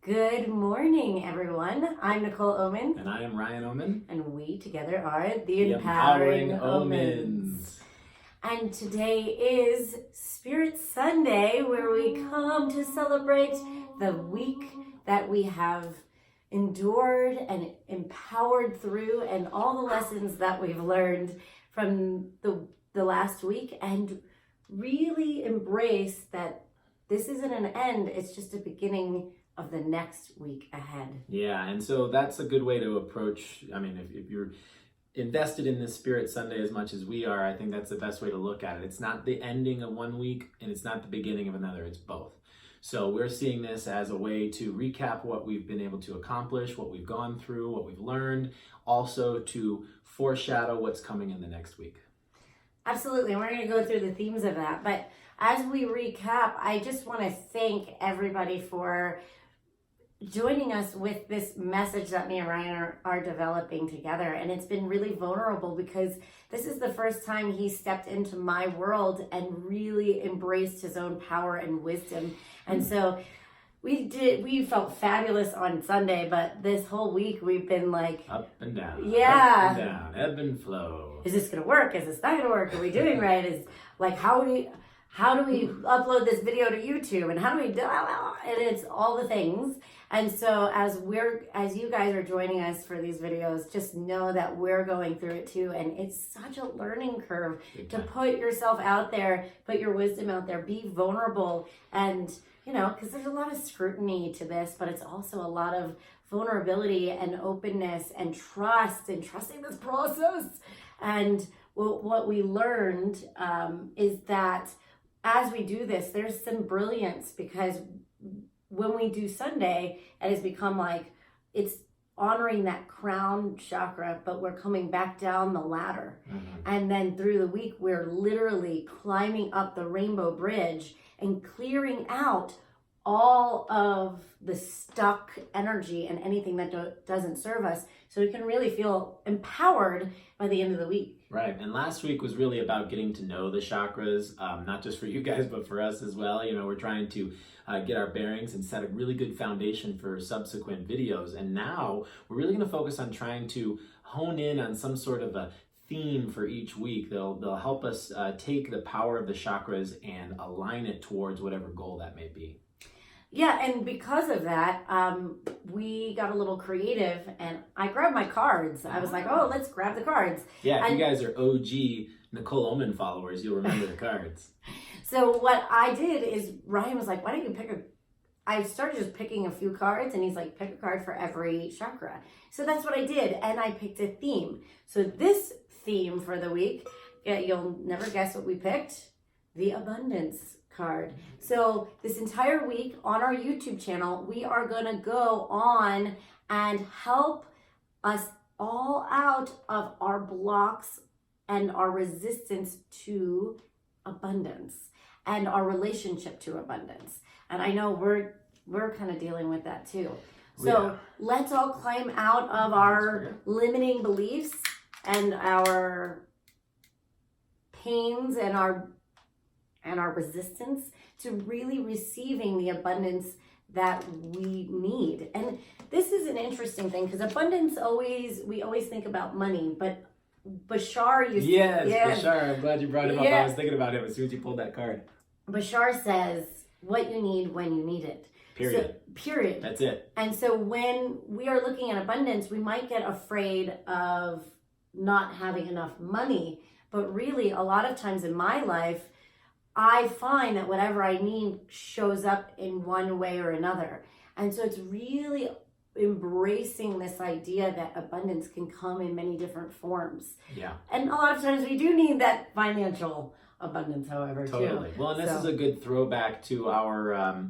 Good morning, everyone. I'm Nicole Oman. And I am Ryan Oman. And we together are the Empowering Omans. And today is Spirit Sunday, where we come to celebrate the week that we have endured and empowered through, and all the lessons that we've learned from the last week, and really embrace that this isn't an end, it's just a beginning of the next week ahead. Yeah, and so that's a good way to approach, if you're invested in this Spirit Sunday as much as we are, I think that's the best way to look at it. It's not the ending of one week and it's not the beginning of another, it's both. So we're seeing this as a way to recap what we've been able to accomplish, what we've gone through, what we've learned, also to foreshadow what's coming in the next week. Absolutely, and we're going to go through the themes of that. But as we recap, I just want to thank everybody for joining us with this message that me and Ryan are developing together. And it's been really vulnerable because this is the first time he stepped into my world and really embraced his own power and wisdom. And so we felt fabulous on Sunday, but this whole week we've been like up and down, yeah, up and down, ebb and flow. Is this gonna work? Is this not gonna work? Are we doing right? Is like how do we upload this video to YouTube, and how do we do, and it's all the things. And so as you guys are joining us for these videos, just know that we're going through it too, and it's such a learning curve to put yourself out there, put your wisdom out there, be vulnerable, and because there's a lot of scrutiny to this, but it's also a lot of vulnerability and openness and trust and trusting this process. And what we learned is that as we do this, there's some brilliance, because when we do Sunday, it has become like it's honoring that crown chakra, but we're coming back down the ladder. Mm-hmm. And then through the week, we're literally climbing up the rainbow bridge and clearing out all of the stuck energy and anything that doesn't serve us, so we can really feel empowered by the end of the week. Right, and last week was really about getting to know the chakras, not just for you guys, but for us as well. We're trying to get our bearings and set a really good foundation for subsequent videos. And now we're really going to focus on trying to hone in on some sort of a theme for each week. They'll help us take the power of the chakras and align it towards whatever goal that may be. Yeah, and because of that, we got a little creative, and I grabbed my cards. I was like, oh, let's grab the cards. Yeah, if you guys are OG Nicole Oman followers, you'll remember the cards. So what I did is, Ryan was like, why don't you pick I started just picking a few cards, and he's like, pick a card for every chakra. So that's what I did, and I picked a theme. So this theme for the week, you'll never guess what we picked, the abundance card. So this entire week on our YouTube channel, we are going to go on and help us all out of our blocks and our resistance to abundance and our relationship to abundance. And I know we're kind of dealing with that too. So let's all climb out of our limiting beliefs and our pains and our resistance to really receiving the abundance that we need. And this is an interesting thing, because abundance we always think about money, but Bashar used Bashar, I'm glad you brought him up. I was thinking about him as soon as you pulled that card. Bashar says what you need when you need it. Period. So, period. That's it. And so when we are looking at abundance, we might get afraid of not having enough money, but really a lot of times in my life, I find that whatever I need shows up in one way or another. And so it's really embracing this idea that abundance can come in many different forms. Yeah. And a lot of times we do need that financial abundance, however, totally. Well, and this is a good throwback to our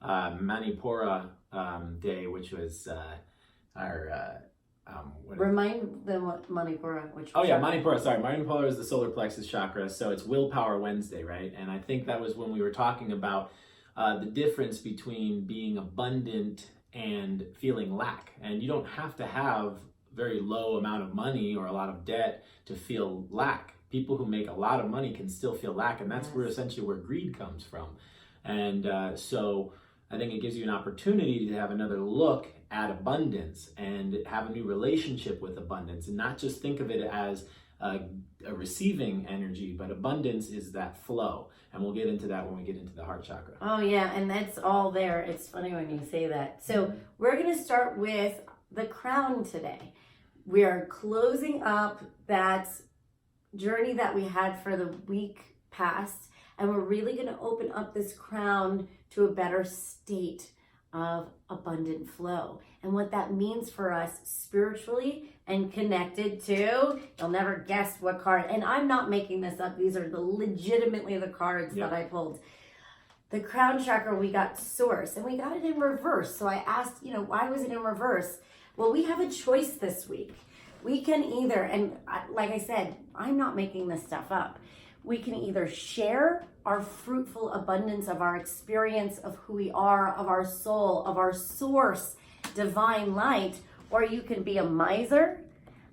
Manipura day, which was our... Remind them what Manipura, Manipura, sorry. Manipura is the solar plexus chakra, so it's Willpower Wednesday, right? And I think that was when we were talking about the difference between being abundant and feeling lack. And you don't have to have very low amount of money or a lot of debt to feel lack. People who make a lot of money can still feel lack, and that's where essentially where greed comes from. And I think it gives you an opportunity to have another look at abundance and have a new relationship with abundance, and not just think of it as a receiving energy, but abundance is that flow. And we'll get into that when we get into the heart chakra. Oh yeah, and that's all there. It's funny when you say that. So we're going to start with the crown today. We are closing up that journey that we had for the week past, and we're really going to open up this crown to a better state of abundant flow. And what that means for us spiritually and connected to, you'll never guess what card, and I'm not making this up, these are legitimately the cards that I pulled. The crown chakra, we got source, and we got it in reverse. So I asked, why was it in reverse? Well, we have a choice this week. We can either, and like I said, I'm not making this stuff up. We can either share our fruitful abundance of our experience of who we are, of our soul, of our source, divine light, or you can be a miser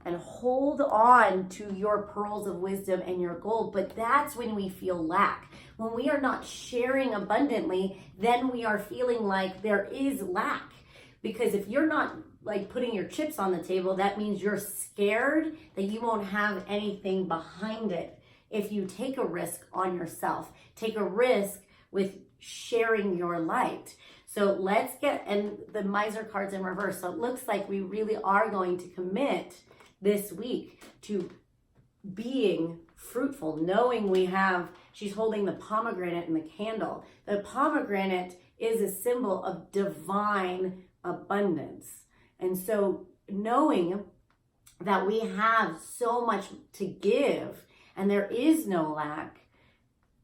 and hold on to your pearls of wisdom and your gold. But that's when we feel lack. When we are not sharing abundantly, then we are feeling like there is lack. Because if you're not like putting your chips on the table, that means you're scared that you won't have anything behind it. If you take a risk on yourself, take a risk with sharing your light. So let's get, and the miser card's in reverse. So it looks like we really are going to commit this week to being fruitful, knowing she's holding the pomegranate in the candle. The pomegranate is a symbol of divine abundance. And so knowing that we have so much to give and there is no lack,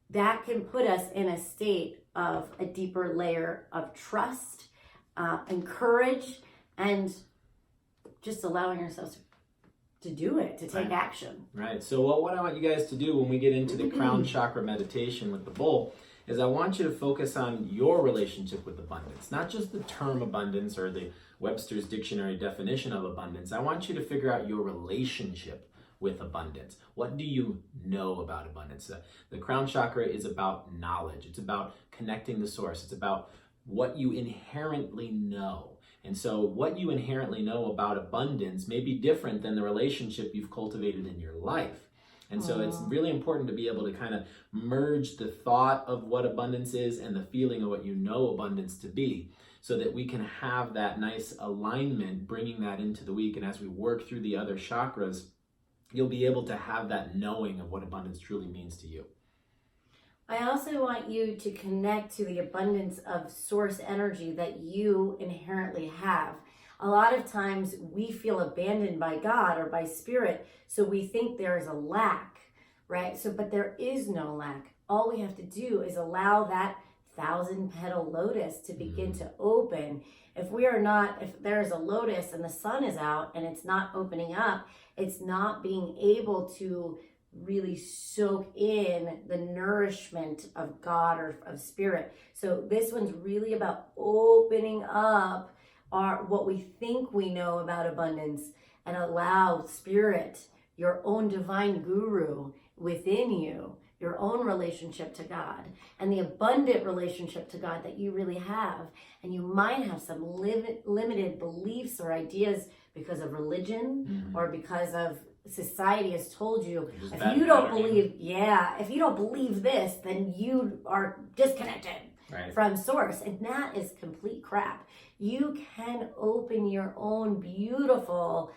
that can put us in a state of a deeper layer of trust and courage, and just allowing ourselves to do it, to take action. Right. So what I want you guys to do when we get into the crown chakra meditation with the bull is I want you to focus on your relationship with abundance, not just the term abundance or the Webster's dictionary definition of abundance. I want you to figure out your relationship with abundance. What do you know about abundance? The crown chakra is about knowledge. It's about connecting the source. It's about what you inherently know. And so what you inherently know about abundance may be different than the relationship you've cultivated in your life. And so it's really important to be able to kind of merge the thought of what abundance is and the feeling of what you know abundance to be, so that we can have that nice alignment, bringing that into the week. And as we work through the other chakras, you'll be able to have that knowing of what abundance truly means to you. I also want you to connect to the abundance of source energy that you inherently have. A lot of times we feel abandoned by God or by spirit, so we think there is a lack, right? But there is no lack. All we have to do is allow that 1,000-petal lotus to begin to open. If there is a lotus and the sun is out and it's not opening up, it's not being able to really soak in the nourishment of God or of spirit. So this one's really about opening up what we think we know about abundance and allow spirit, your own divine guru within you, your own relationship to God and the abundant relationship to God that you really have. And you might have some limited beliefs or ideas because of religion or because of society has told you, if you don't believe this, then you are disconnected from source. And that is complete crap. You can open your own beautiful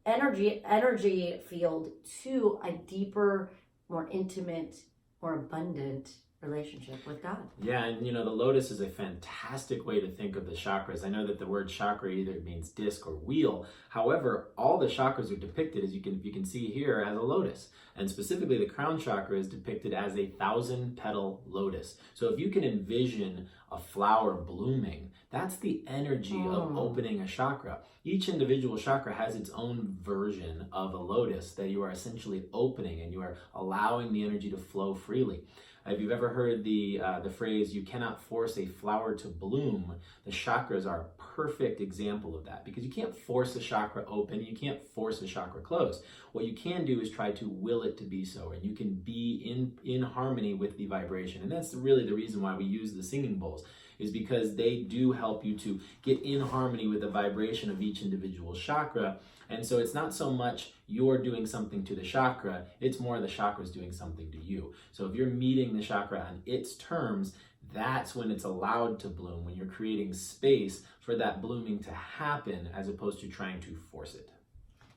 energy field to a deeper, more intimate, more abundant relationship with God. Yeah, and the lotus is a fantastic way to think of the chakras. I know that the word chakra either means disc or wheel. However, all the chakras are depicted, as you can see here, as a lotus. And specifically, the crown chakra is depicted as a 1,000-petal lotus. So if you can envision a flower blooming, that's the energy of opening a chakra. Each individual chakra has its own version of a lotus that you are essentially opening, and you are allowing the energy to flow freely. If you've ever heard the phrase, you cannot force a flower to bloom, the chakras are a perfect example of that, because you can't force a chakra open, you can't force a chakra closed. What you can do is try to will it to be so, and you can be in harmony with the vibration. And that's really the reason why we use the singing bowls, is because they do help you to get in harmony with the vibration of each individual chakra. And so it's not so much you're doing something to the chakra, it's more the chakra's doing something to you. So if you're meeting the chakra on its terms, that's when it's allowed to bloom, when you're creating space for that blooming to happen, as opposed to trying to force it.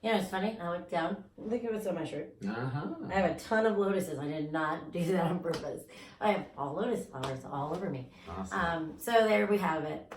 You know, it's funny. I looked down. Look at what's on my shirt. Uh-huh. I have a ton of lotuses. I did not do that on purpose. I have all lotus flowers all over me. Awesome. So there we have it.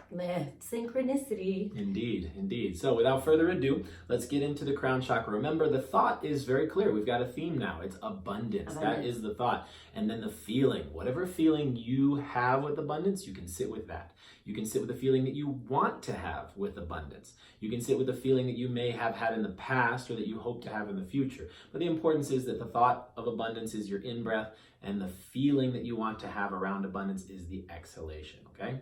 Synchronicity. Indeed, indeed. So without further ado, let's get into the crown chakra. Remember, the thought is very clear. We've got a theme now. It's abundance. That is the thought. And then the feeling. Whatever feeling you have with abundance, you can sit with that. You can sit with the feeling that you want to have with abundance. You can sit with the feeling that you may have had in the past or that you hope to have in the future. But the importance is that the thought of abundance is your in-breath, and the feeling that you want to have around abundance is the exhalation, okay?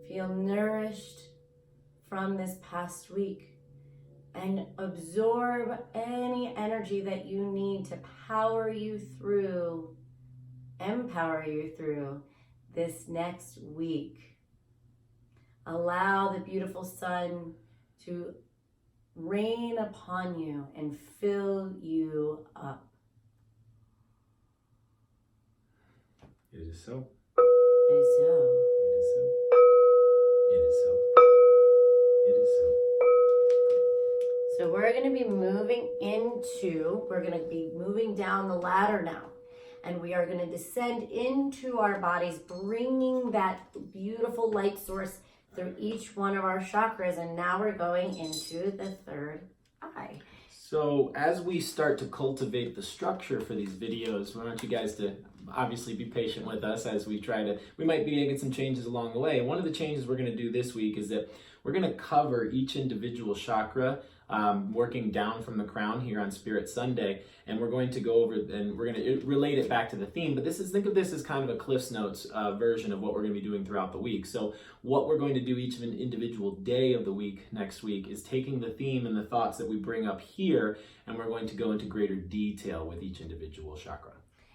Feel nourished from this past week, and absorb any energy that you need to power you through, empower you through this next week. Allow the beautiful sun to rain upon you and fill you up. It is so. It is so. It is so. It is so. It is so. So we're going to be moving down the ladder now. And we are going to descend into our bodies, bringing that beautiful light source through each one of our chakras, and now we're going into the third eye. So as we start to cultivate the structure for these videos, we want you guys to obviously be patient with us as we might be making some changes along the way. And one of the changes we're going to do this week is that we're going to cover each individual chakra, working down from the crown here on Spirit Sunday, and we're going to go over and we're going to relate it back to the theme. But think of this as kind of a Cliff's Notes version of what we're going to be doing throughout the week. So what we're going to do each individual day of the week next week is taking the theme and the thoughts that we bring up here, and we're going to go into greater detail with each individual chakra.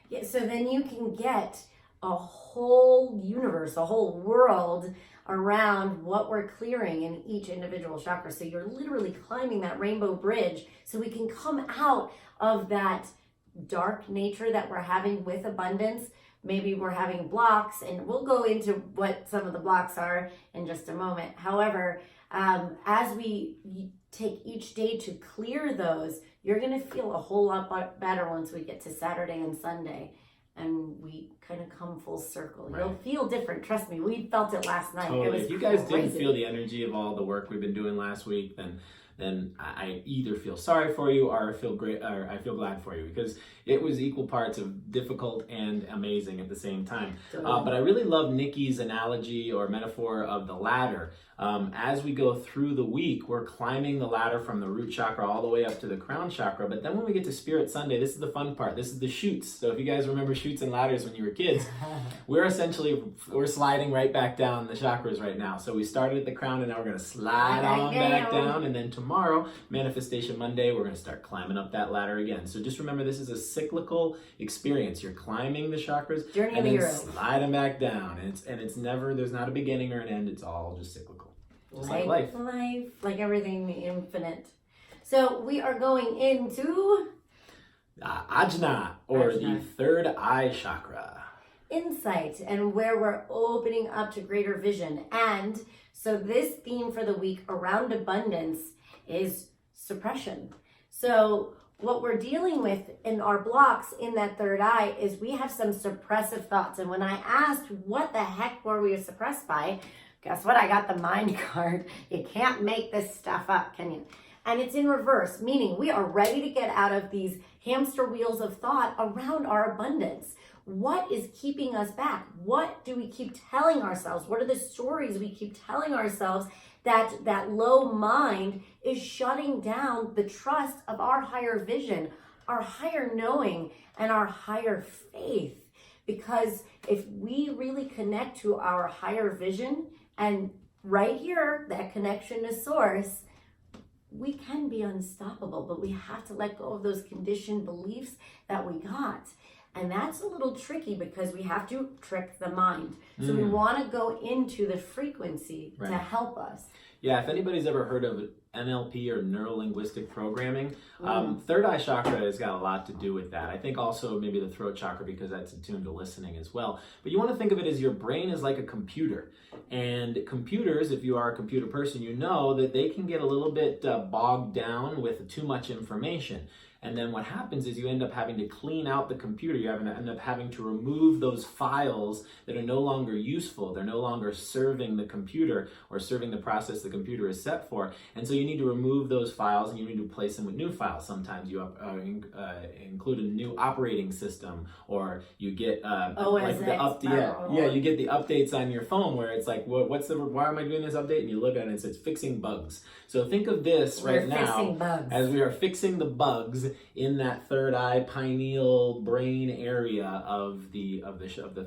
Yeah, so then you can get a whole universe, a whole world around what we're clearing in each individual chakra. So you're literally climbing that rainbow bridge so we can come out of that dark nature that we're having with abundance. Maybe we're having blocks, and we'll go into what some of the blocks are in just a moment. However, as we take each day to clear those, you're going to feel a whole lot better once we get to Saturday and Sunday and we kind of come full circle. Right. You'll feel different. Trust me. We felt it last night. Totally. It was if you guys crazy. didn't feel the energy of all the work we've been doing last week, then I either feel sorry for you or I feel glad for you, because it was equal parts of difficult and amazing at the same time. But I really love Nikki's analogy or metaphor of the ladder. As we go through the week, we're climbing the ladder from the root chakra all the way up to the crown chakra. But then when we get to Spirit Sunday, this is the fun part. This is the chutes. So if you guys remember chutes and ladders when you were kids, we're sliding right back down the chakras right now. So we started at the crown, and now we're going to slide on back down. And then tomorrow, Manifestation Monday, we're going to start climbing up that ladder again. So just remember, this is a cyclical experience. You're climbing the chakras Journey and of the then hero. sliding back down. And it's never, there's not a beginning or an end. It's all just cyclical. Just like life. Like everything infinite. So we are going into Ajna, or Ajna. the third eye chakra. insight, and where we're opening up to greater vision. And so this theme for the week around abundance is suppression. So what we're dealing with in our blocks in that third eye is we have some suppressive thoughts. And when I asked what the heck were we suppressed by, guess what? I got the mind card. You can't make this stuff up, can you? And it's in reverse, meaning we are ready to get out of these hamster wheels of thought around our abundance. What is keeping us back? What do we keep telling ourselves? What are the stories we keep telling ourselves that low mind is shutting down the trust of our higher vision, our higher knowing, and our higher faith? Because if we really connect to our higher vision, and right here, that connection to source, we can be unstoppable, but we have to let go of those conditioned beliefs that we got. And that's a little tricky because we have to trick the mind. So we want to go into the frequency to help us. Yeah, if anybody's ever heard of NLP or neuro-linguistic programming, third eye chakra has got a lot to do with that. I think also maybe the throat chakra, because that's attuned to listening as well. But you want to think of it as your brain is like a computer. And computers, if you are a computer person, you know that they can get a little bit bogged down with too much information. And then what happens is you end up having to clean out the computer. You end up having to remove those files that are no longer useful. They're no longer serving the computer or serving the process the computer is set for. And so you need to remove those files and you need to replace them with new files. Sometimes you include a new operating system, or you get like you get the updates on your phone where it's like, why am I doing this update? And you look at it and it says fixing bugs. So think of this right now as we are fixing the bugs in that third eye pineal brain area of the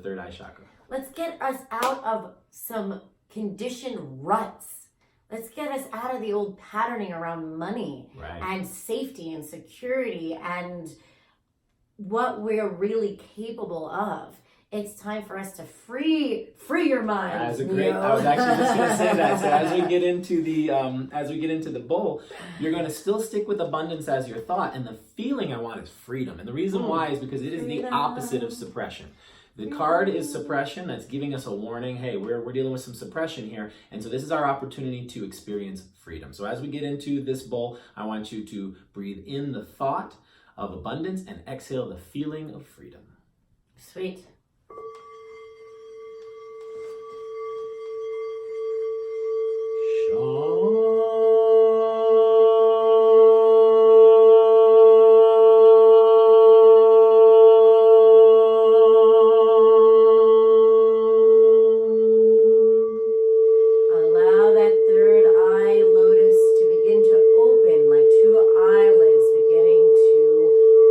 third eye chakra. Let's get us out of some conditioned ruts. Let's get us out of the old patterning around money and safety and security and what we're really capable of. It's time for us to free your mind. I was actually just going to say that. So as we get into the bowl, you're going to still stick with abundance as your thought, and the feeling I want is freedom. And the reason why is because it is the opposite of suppression. The card is suppression. That's giving us a warning. Hey, we're dealing with some suppression here. And so this is our opportunity to experience freedom. So as we get into this bowl, I want you to breathe in the thought of abundance and exhale the feeling of freedom. Sweet. Allow that third eye lotus to begin to open like two eyelids beginning to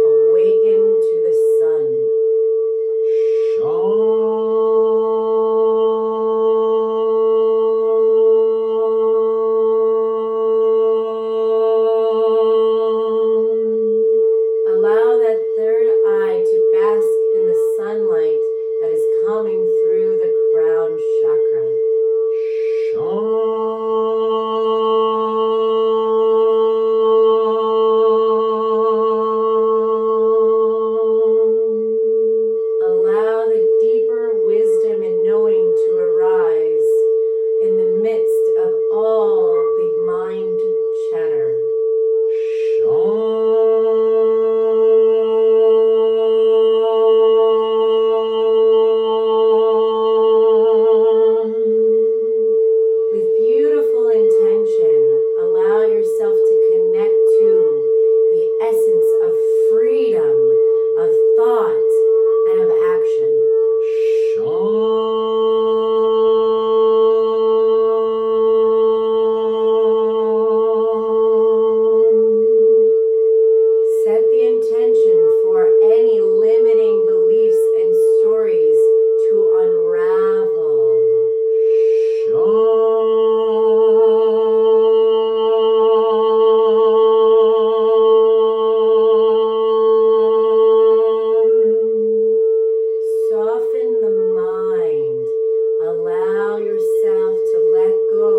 awaken to the sun. Allow that third eye to bask in the sunlight that is coming through the crown chakra. Allow the deeper wisdom and knowing to arise in the midst of all the mind chatter. With beautiful intention, allow yourself to connect to the essence of freedom, of thought, and of action. Set the intention for any limiting beliefs and stories to unravel. Soften the mind. Allow yourself to let go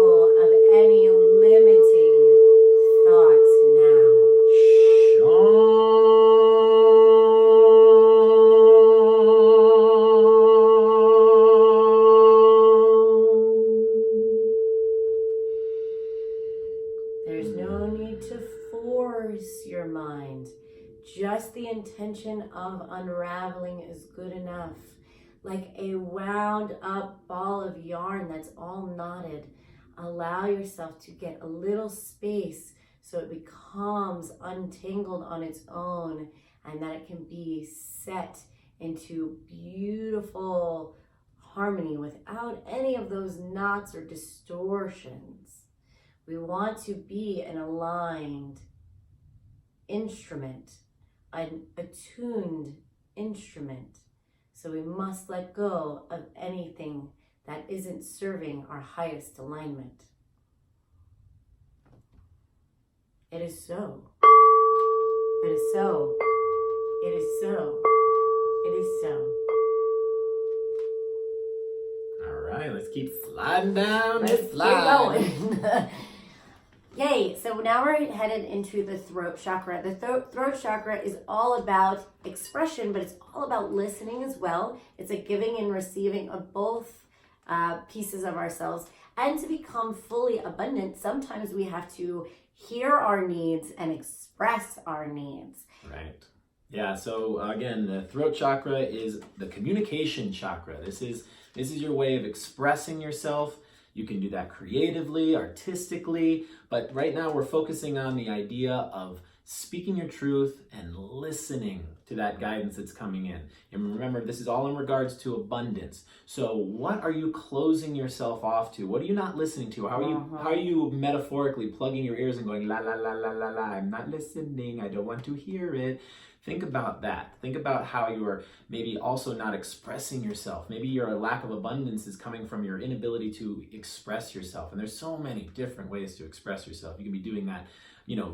of any limiting thoughts now. There's no need to force your mind. Just the intention of unraveling is good enough. Like a wound up ball of yarn that's all knotted. Allow yourself to get a little space so it becomes untangled on its own and that it can be set into beautiful harmony without any of those knots or distortions. We want to be an aligned instrument, an attuned instrument. So we must let go of anything that isn't serving our highest alignment. It is so. It is so. It is so. It is so. All right, let's keep sliding down. Let's keep going. Yay, so now we're headed into the throat chakra. The throat chakra is all about expression, but it's all about listening as well. It's a giving and receiving of both pieces of ourselves. And to become fully abundant, sometimes we have to hear our needs and express our needs. Right. Yeah, so again, the throat chakra is the communication chakra. This is your way of expressing yourself. You can do that creatively, artistically, but right now we're focusing on the idea of speaking your truth and listening to that guidance that's coming in. And remember, this is all in regards to abundance. So what are you closing yourself off to? What are you not listening to? How are you metaphorically plugging your ears and going, la, la, la, la, la, la, I'm not listening, I don't want to hear it. Think about that. Think about how you are maybe also not expressing yourself. Maybe your lack of abundance is coming from your inability to express yourself. And there's so many different ways to express yourself. You can be doing that,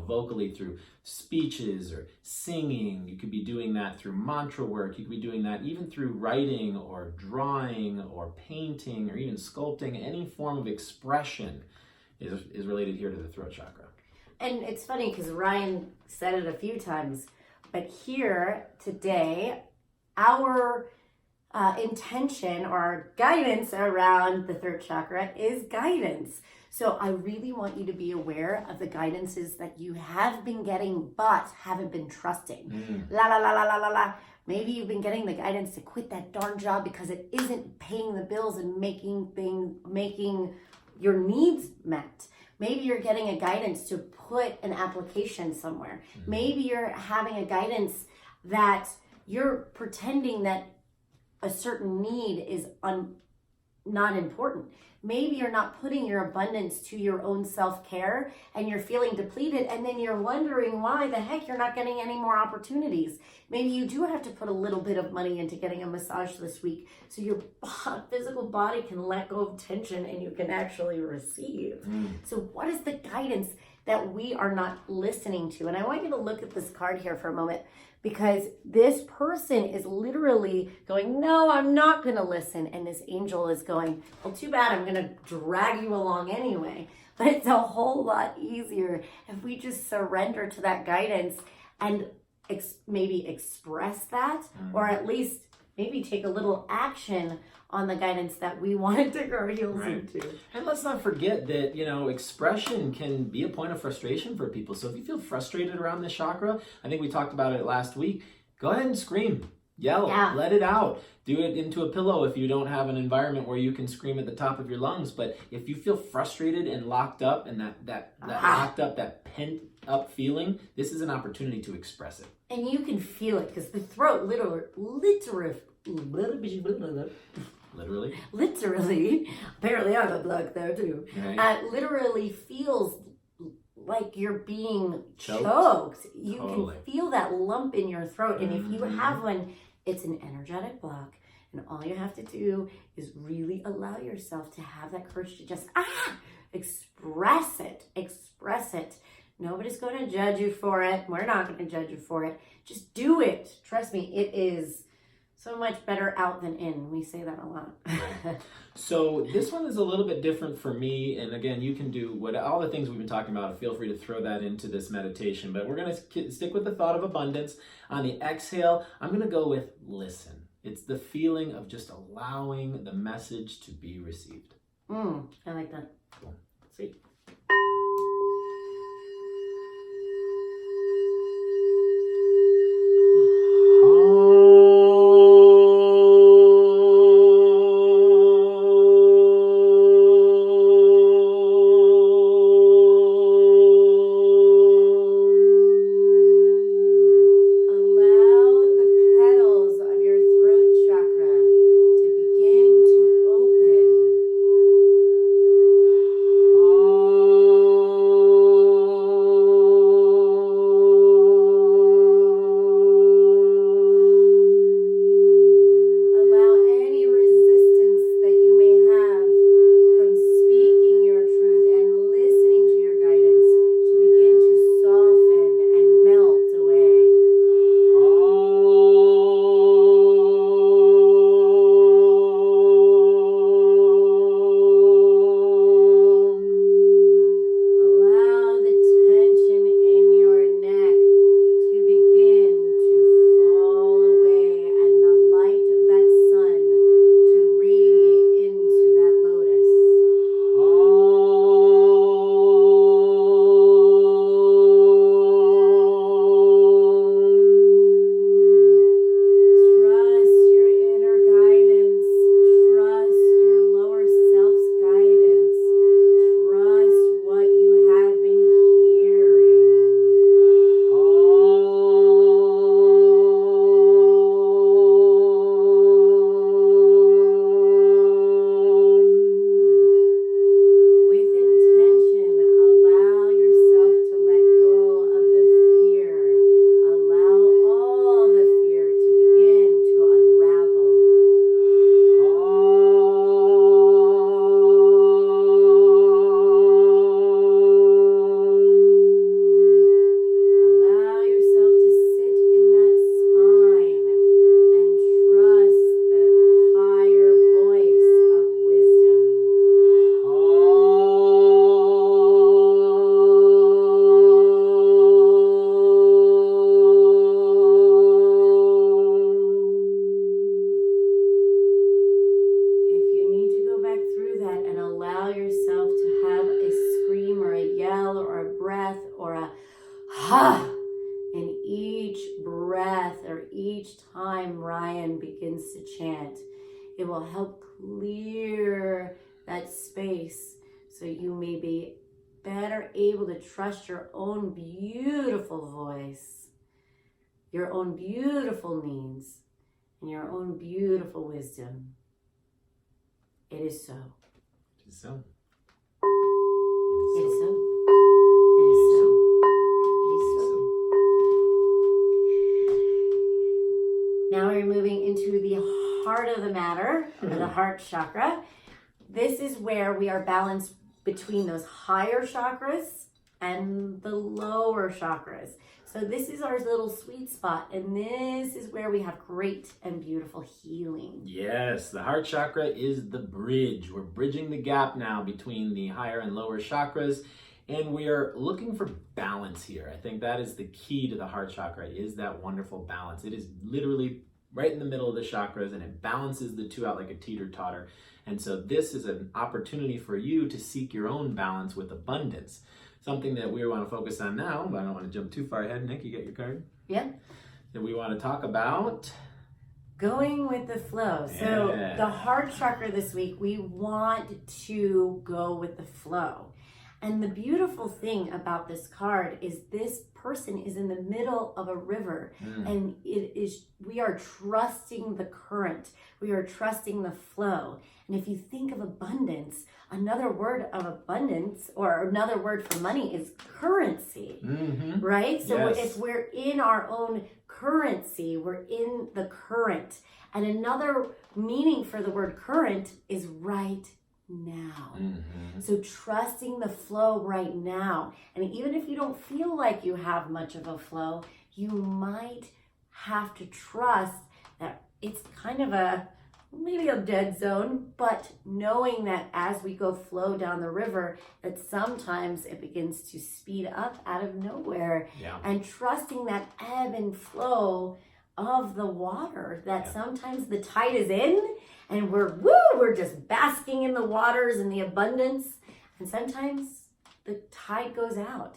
vocally through speeches or singing. You could be doing that through mantra work. You could be doing that even through writing or drawing or painting or even sculpting. Any form of expression is related here to the throat chakra. And it's funny because Ryan said it a few times, but here today, our intention or our guidance around the throat chakra is guidance. So I really want you to be aware of the guidances that you have been getting but haven't been trusting. La la la la la la la. Maybe you've been getting the guidance to quit that darn job because it isn't paying the bills and making your needs met. Maybe you're getting a guidance to put an application somewhere. Maybe you're having a guidance that you're pretending that a certain need is not important. Maybe you're not putting your abundance to your own self-care and you're feeling depleted, and then you're wondering why the heck you're not getting any more opportunities. Maybe you do have to put a little bit of money into getting a massage this week so your physical body can let go of tension and you can actually receive. So what is the guidance that we are not listening to? And I want you to look at this card here for a moment, because this person is literally going, no, I'm not going to listen. And this angel is going, well, too bad, I'm going to drag you along anyway. But it's a whole lot easier if we just surrender to that guidance and maybe express that, or at least maybe take a little action on the guidance that we wanted to go heels into. And let's not forget that, expression can be a point of frustration for people. So if you feel frustrated around this chakra, I think we talked about it last week, go ahead and scream, yell, let it out. Do it into a pillow if you don't have an environment where you can scream at the top of your lungs. But if you feel frustrated and locked up, and that locked up, that pent up feeling, this is an opportunity to express it. And you can feel it, because the throat literally, apparently I'm a bloke there too, literally feels like you're being choked. You can feel that lump in your throat. And if you have one, it's an energetic block. And all you have to do is really allow yourself to have that courage to just, express it. Nobody's going to judge you for it. We're not going to judge you for it. Just do it. Trust me, it is so much better out than in. We say that a lot. So this one is a little bit different for me. And again, you can do all the things we've been talking about. Feel free to throw that into this meditation. But we're going to stick with the thought of abundance. On the exhale, I'm going to go with listen. It's the feeling of just allowing the message to be received. I like that. Cool. Sweet. And each breath or each time Ryan begins to chant, it will help clear that space so you may be better able to trust your own beautiful voice, your own beautiful needs, and your own beautiful wisdom. It is so. It is so. It is so. It is so. It is so. Now we're moving into the heart of the matter, or the heart chakra. This is where we are balanced between those higher chakras and the lower chakras. So this is our little sweet spot, and this is where we have great and beautiful healing. Yes, the heart chakra is the bridge. We're bridging the gap now between the higher and lower chakras, and we are looking for balance here. I think that is the key to the heart chakra, is that wonderful balance. It is literally right in the middle of the chakras, and it balances the two out like a teeter-totter. And so this is an opportunity for you to seek your own balance with abundance. Something that we want to focus on now, but I don't want to jump too far ahead. Nick, you get your card? Yeah. That we want to talk about going with the flow. So the heart chakra this week, we want to go with the flow. And the beautiful thing about this card is this person is in the middle of a river, and we are trusting the current. We are trusting the flow. And if you think of abundance, another word of abundance or another word for money is currency, right? So if we're in our own currency, we're in the current. And another meaning for the word current is right now. So trusting the flow right now. And even if you don't feel like you have much of a flow, you might have to trust that it's kind of maybe a dead zone, but knowing that as we go flow down the river, that sometimes it begins to speed up out of nowhere. And trusting that ebb and flow of the water, that sometimes the tide is in and we're just basking in the waters and the abundance, and sometimes the tide goes out,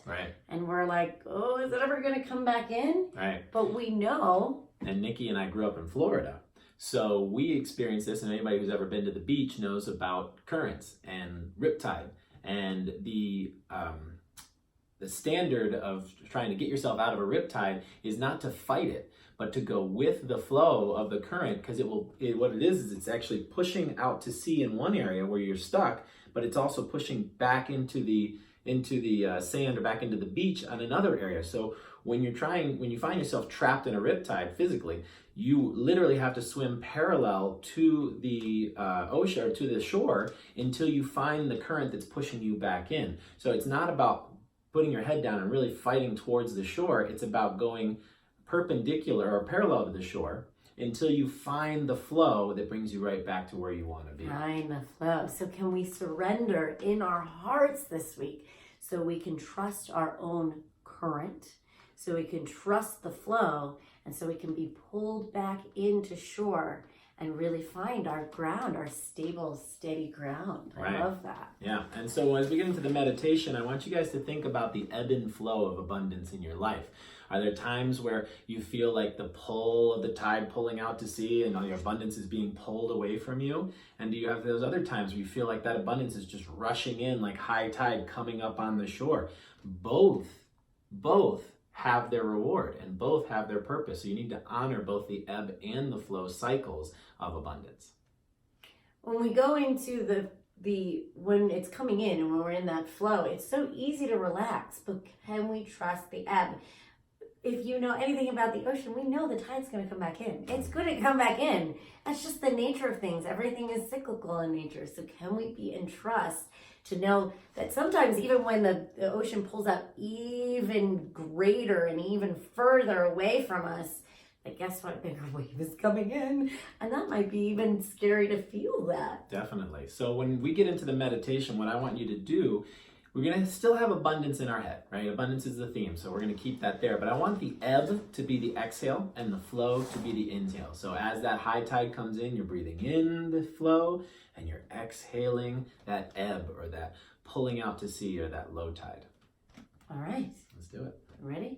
and we're like, oh, is it ever going to come back in? But we know. And Nikki and I grew up in Florida, so we experienced this, and anybody who's ever been to the beach knows about currents and riptide. And the standard of trying to get yourself out of a riptide is not to fight it, but to go with the flow of the current, because what it is it's actually pushing out to sea in one area where you're stuck, but it's also pushing back into the sand or back into the beach on another area. So when you find yourself trapped in a riptide physically, you literally have to swim parallel to the ocean or to the shore until you find the current that's pushing you back in. So it's not about putting your head down and really fighting towards the shore. It's about going perpendicular or parallel to the shore until you find the flow that brings you right back to where you want to be. Find the flow. So can we surrender in our hearts this week so we can trust our own current, so we can trust the flow, and so we can be pulled back into shore and really find our ground, our stable, steady ground. I love that. Yeah, and so as we get into the meditation, I want you guys to think about the ebb and flow of abundance in your life. Are there times where you feel like the pull of the tide pulling out to sea and all your abundance is being pulled away from you? And do you have those other times where you feel like that abundance is just rushing in like high tide coming up on the shore? Both have their reward and both have their purpose. So you need to honor both the ebb and the flow cycles of abundance. When we go into when it's coming in and when we're in that flow, it's so easy to relax, but can we trust the ebb? If you know anything about the ocean, we know the tide's going to come back in. It's going to come back in. That's just the nature of things. Everything is cyclical in nature. So can we be in trust to know that sometimes even when the ocean pulls up even greater and even further away from us, that guess what? A bigger wave is coming in. And that might be even scary to feel that. Definitely. So when we get into the meditation, what I want you to do, we're going to still have abundance in our head, right? Abundance is the theme, so we're going to keep that there. But I want the ebb to be the exhale and the flow to be the inhale. So as that high tide comes in, you're breathing in the flow and you're exhaling that ebb or that pulling out to sea or that low tide. All right. Let's do it. Ready?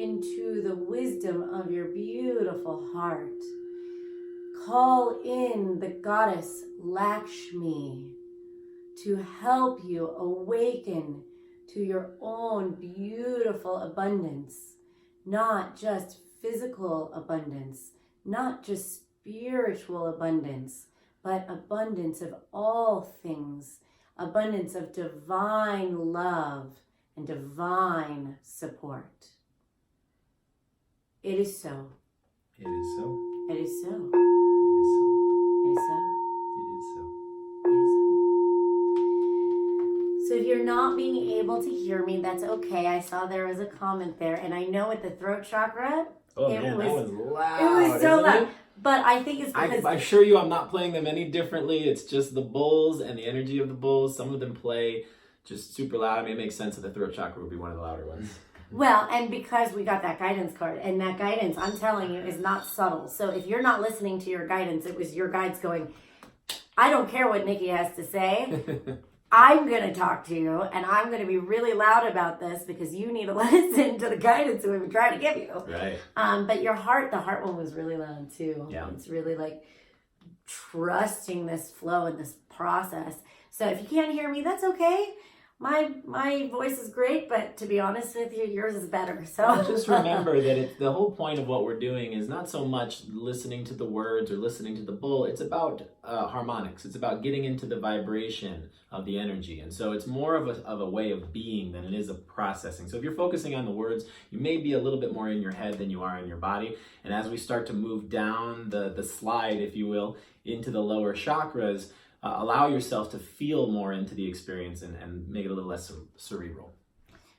into the wisdom of your beautiful heart. Call in the goddess Lakshmi to help you awaken to your own beautiful abundance, not just physical abundance, not just spiritual abundance, but abundance of all things, abundance of divine love and divine support. It is so. It is so. It is so. It is so. It is so. It is so. So if you're not being able to hear me, that's okay. I saw there was a comment there, and I know with the throat chakra, Oh it man, was, that was loud. it was so isn't loud. it? But I think it's because I assure you I'm not playing them any differently. It's just the bulls and the energy of the bulls. Some of them play just super loud. I mean, it makes sense that the throat chakra would be one of the louder ones. well, and because we got that guidance card, and that guidance, I'm telling you, is not subtle. So if you're not listening to your guidance, it was your guides going, I don't care what Nikki has to say. I'm going to talk to you, and I'm going to be really loud about this because you need to listen to the guidance we've been trying to give you. Right. But your heart, the heart one was really loud too. Yeah. It's really like trusting this flow and this process. So if you can't hear me, that's okay. My voice is great, but to be honest with you, yours is better. So Just remember that the whole point of what we're doing is not so much listening to the words or listening to the bull. It's about harmonics. It's about getting into the vibration of the energy. And so it's more of a way of being than it is of processing. So if you're focusing on the words, you may be a little bit more in your head than you are in your body. And as we start to move down the slide, if you will, into the lower chakras, allow yourself to feel more into the experience and make it a little less cerebral.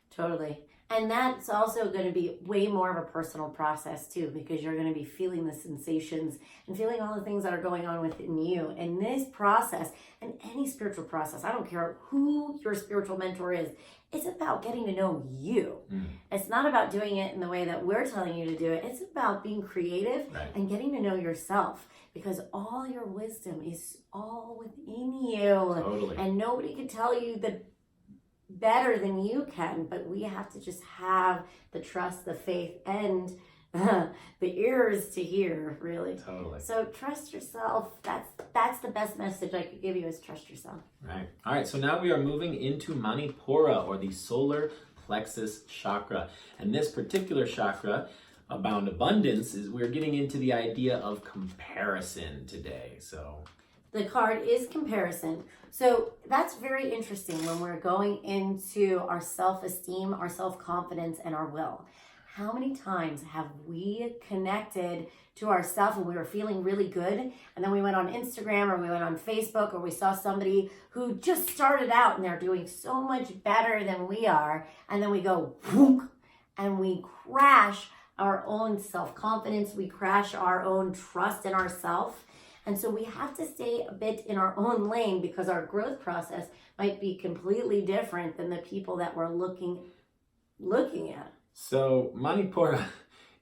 Totally. And that's also going to be way more of a personal process too, because you're going to be feeling the sensations and feeling all the things that are going on within you. And this process, and any spiritual process, I don't care who your spiritual mentor is, it's about getting to know you. It's not about doing it in the way that we're telling you to do it. It's about being creative and getting to know yourself, because all your wisdom is all within you. Totally. And nobody can tell you that better than you can, but we have to just have the trust, the faith, and the ears to hear, really. Totally. So trust yourself. That's the best message I could give you, is trust yourself. Right. All right. So now we are moving into Manipura, or the solar plexus chakra. And this particular chakra, about abundance, is we're getting into the idea of comparison today. So the card is comparison. So that's very interesting when we're going into our self-esteem, our self-confidence, and our will. How many times have we connected to ourselves when we were feeling really good, and then we went on Instagram or we went on Facebook, or we saw somebody who just started out and they're doing so much better than we are, and then we go whoop, and we crash our own self-confidence, we crash our own trust in ourselves. And so we have to stay a bit in our own lane, because our growth process might be completely different than the people that we're looking at. So Manipura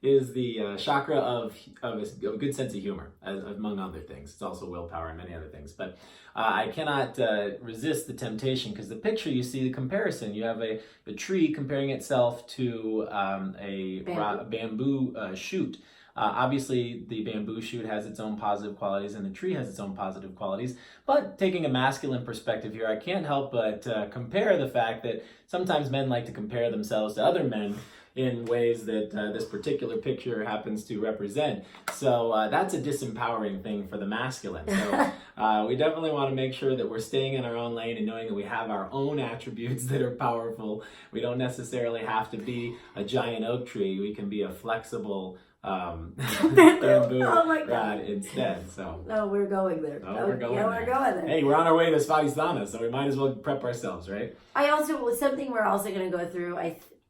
is the chakra of a good sense of humor, among other things. It's also willpower and many other things. But I cannot resist the temptation, because the picture you see, the comparison, you have a tree comparing itself to a bamboo shoot. Obviously, the bamboo shoot has its own positive qualities, and the tree has its own positive qualities. But taking a masculine perspective here, I can't help but compare the fact that sometimes men like to compare themselves to other men in ways that this particular picture happens to represent. So that's a disempowering thing for the masculine. So we definitely want to make sure that we're staying in our own lane and knowing that we have our own attributes that are powerful. We don't necessarily have to be a giant oak tree. We can be a flexible bamboo rod instead. So we're going there. We're going there. Hey, we're on our way to Svadhisthana, so we might as well prep ourselves, right? Something we're also going to go through,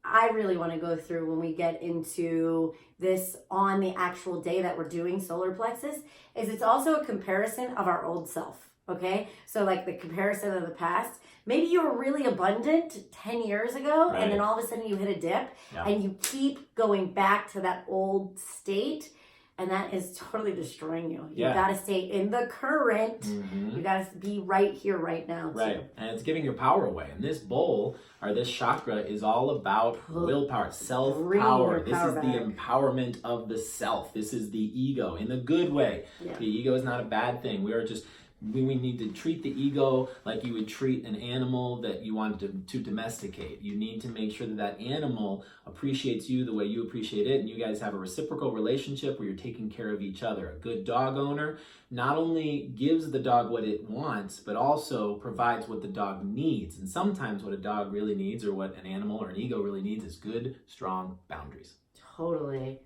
I really want to go through when we get into this on the actual day that we're doing solar plexus, is it's also a comparison of our old self. Okay, so like the comparison of the past. Maybe you were really abundant 10 years ago, and then all of a sudden you hit a dip, and you keep going back to that old state, And that is totally destroying you. You Yeah. got to stay in the current. Mhm. You got to be right here, right now. Too. Right. And it's giving your power away. And this bowl, or this chakra, is all about willpower, self-power. Bring This your is power the back. empowerment of the self. This is the ego in a good way. Yeah. The ego is not a bad thing. We need to treat the ego like you would treat an animal that you want to domesticate. You need to make sure that that animal appreciates you the way you appreciate it, and you guys have a reciprocal relationship where you're taking care of each other. A good dog owner not only gives the dog what it wants, but also provides what the dog needs. And sometimes what a dog really needs, or what an animal or an ego really needs, is good, strong boundaries. Totally.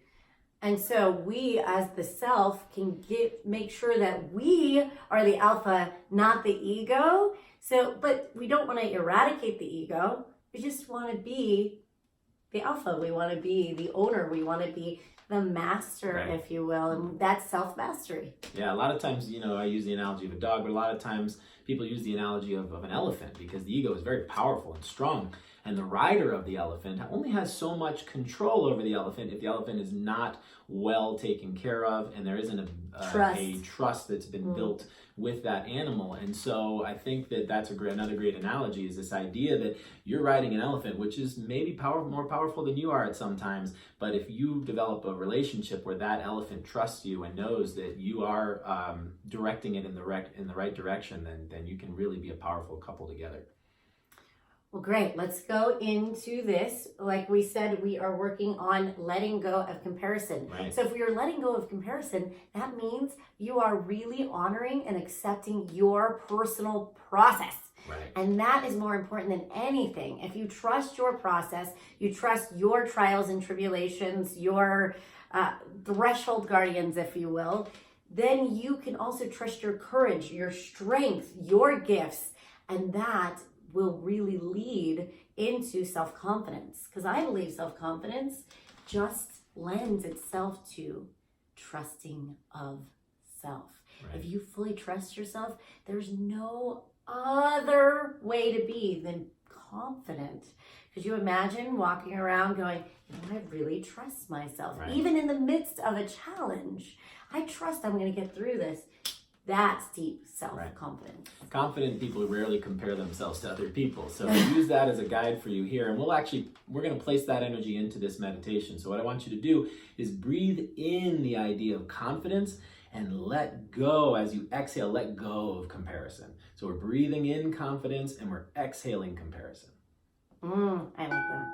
And so we, as the self, can make sure that we are the alpha, not the ego. So, but we don't want to eradicate the ego. We just want to be the alpha. We want to be the owner. We want to be the master, Right. if you will. And that's self-mastery. Yeah, a lot of times, I use the analogy of a dog, but a lot of times people use the analogy of an elephant, because the ego is very powerful and strong. And the rider of the elephant only has so much control over the elephant if the elephant is not well taken care of, and there isn't a trust that's been built with that animal. And so I think that that's another great analogy, is this idea that you're riding an elephant, which is maybe more powerful than you are at sometimes. But if you develop a relationship where that elephant trusts you and knows that you are directing it in the right direction, then you can really be a powerful couple together. Well, great. Let's go into this. Like we said, we are working on letting go of comparison. Right. So if we are letting go of comparison, that means you are really honoring and accepting your personal process. Right. And that is more important than anything. If you trust your process, you trust your trials and tribulations, your threshold guardians, if you will, then you can also trust your courage, your strength, your gifts, and that will really lead into self-confidence. Because I believe self-confidence just lends itself to trusting of self. Right. If you fully trust yourself, there's no other way to be than confident. Could you imagine walking around going, I really trust myself. Right. Even in the midst of a challenge, I trust I'm going to get through this. That's deep self-confidence. Right. Confident people rarely compare themselves to other people. So use that as a guide for you here. And we're going to place that energy into this meditation. So what I want you to do is breathe in the idea of confidence and let go. As you exhale, let go of comparison. So we're breathing in confidence and we're exhaling comparison. I like that.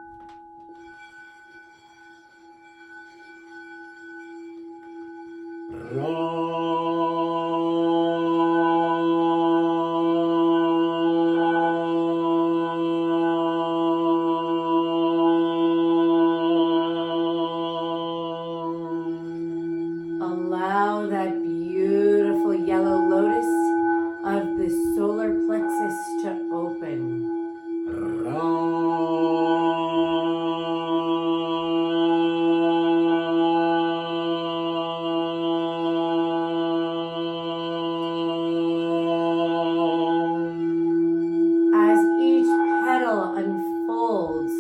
Allow that beautiful yellow lotus of the solar plexus to open. As each petal unfolds,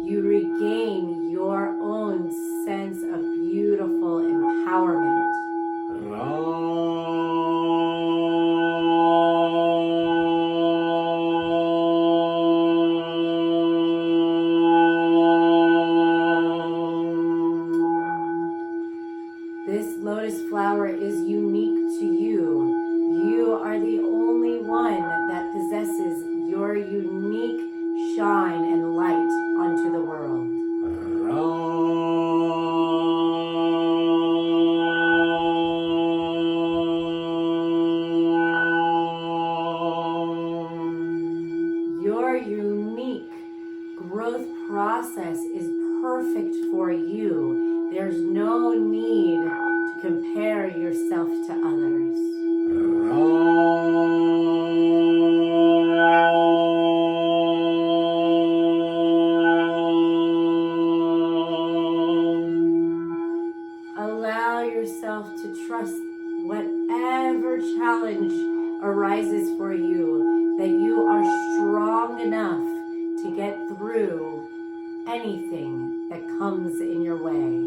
you regain your own sense of beautiful empowerment. This lotus flower is unique to you. You are the only one that possesses your unique shine and light onto the world. Your unique growth process is perfect for you. There's no need to compare yourself to others. Allow yourself to trust whatever challenge arises for you, that you are strong enough to get through anything that comes in your way.